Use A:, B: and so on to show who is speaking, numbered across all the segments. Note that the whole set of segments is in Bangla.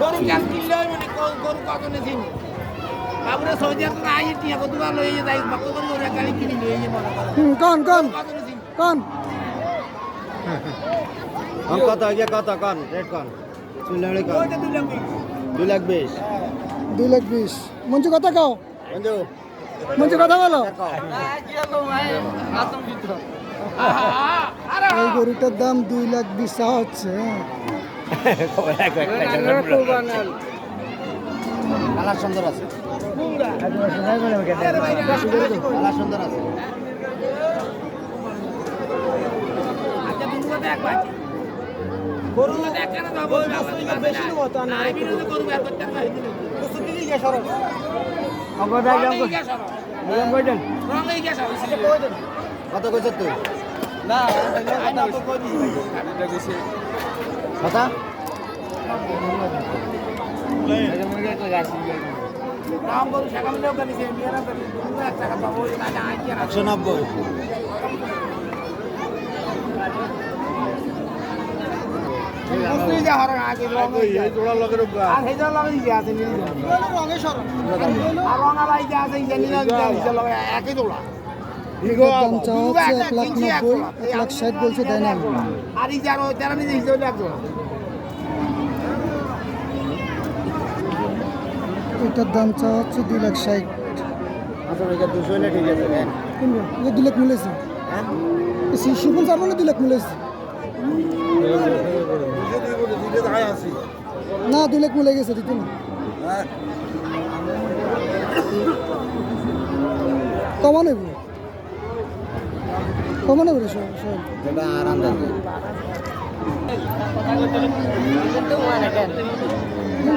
A: গরু গাছ কিনলে মানে গরু কত নেছেন বাবুরে সৌদি আরব আই টিয়া কত ভালো হয়ে যায় বাকু গরু গাড়ি কিনে নিয়ে এই মনে করে
B: কোন
C: কত আগে কত কোন রেট কোন চুলাড়ি কোন
A: ওইটা
C: 2,20,000
B: 2,20,000 মঞ্জু কথা কও
C: বন্ধু
B: মঞ্জু কথা বলো এই গরুটার দাম 2,20,000 চাওয়া হচ্ছে
C: কালার সুন্দর আছে কালার সুন্দর আছে
A: আচ্ছা তুমি কথা এক বাকি গরু দেখ কেন দাও বেশি নেব তো না আমি গরু বের করতে পারি কিছু দিলি গে সরো
C: অগদা গেম কইদেন
A: রং এই গে সরো
C: কত কইছ তুই
A: না না তো কই দিই এটা গেছে
C: কথা
A: নাম গরু সাকাম দেও কানি সে মেরা কানি 1 টাকা পাবো না না আই
C: 190
A: বুঝলি যা হর আগে রং
C: এই জোড়া লগের
A: আর হেজার লাগি যা আছে নীল রঙে সর আর রং আলাই যা আছে নীল রঙে একই দোড়া
B: দাম চাওয়া হচ্ছে 1,90,000 1,60,000 বলছে তাই না
A: আর এই যার ওই তারা নিজে হিসেবে লাগতো
B: এটার দাম চাওয়া হচ্ছে 2,60,000
C: আচ্ছা এটা 200 হলে ঠিক আছে দেন
B: কিনবো এটা 2 লাখ মিলেছে
C: হ্যাঁ
B: শিবন চার মানে 2 লাখ মিলেছে না 2 লাখ মিলে গেছে দিতে না কমানো রে সব
C: এটা আরাম দেন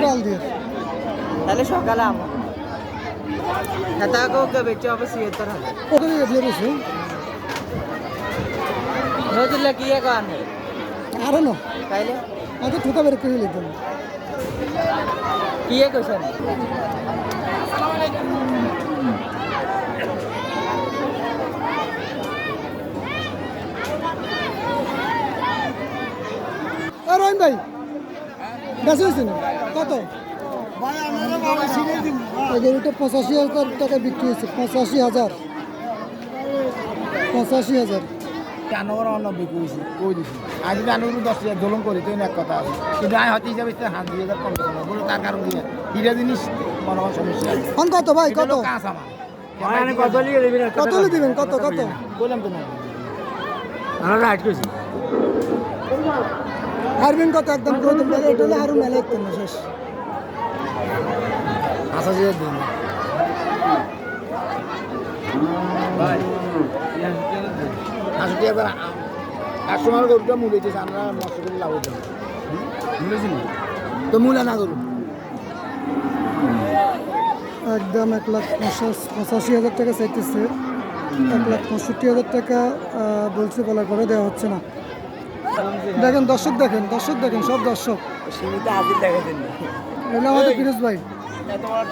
B: ডাল দিয়ে
D: তাহলে সকালে আমার এটাকে বেচে হবে 77,000
B: ওখানে দিয়ে দিয়েছে
D: রোজলে কি কান
B: আরো না
D: তাইলে
B: আগে ঠোকা বের করে নিতেন
D: কি কোশ্চেন
B: আর রহিম ভাই বেঁচে হয়েছে না কত এই গরুটা 85,000 টাকা বিক্রি হয়েছে 85,000
A: জানোয়ার অন্য বিক্রি হয়েছে কই দিছি আজ জানোয়ার 10,000 জলম করি তো এক কথা আছে কিন্তু আয় হতে হিসাবে 2,000 কম দিলাম বলে তার কারণ কি হিরা জিনিস মনে হয় সমস্যা
B: এখন কত ভাই কত
A: কাঁচ আমার
C: মানে কত লিয়ে দিবেন
B: কত দিবেন কত
A: বললাম তো না
C: আমরা রাইট কইছি
B: হারবেন কত একদম করে দেন এটা হলে আরো মেলা একদম শেষ
A: 5,000 দিন ভাই আসলে এবার কাস্টমার গরুটা মূল্যতে আমরা নষ্ট করে লাভ হতো মূল্যছি না তো মূল্য না করুন
B: একদম 1,85,000 টাকা চাইতেছে 1,65,000 টাকা বলছে বলার পরে দেওয়া হচ্ছে না দেখেন দর্শক দেখেন সব দর্শক
C: সীমিত হাজির দেখা দেন
B: এটা আমাদের ফিরোজ ভাই
A: তোমার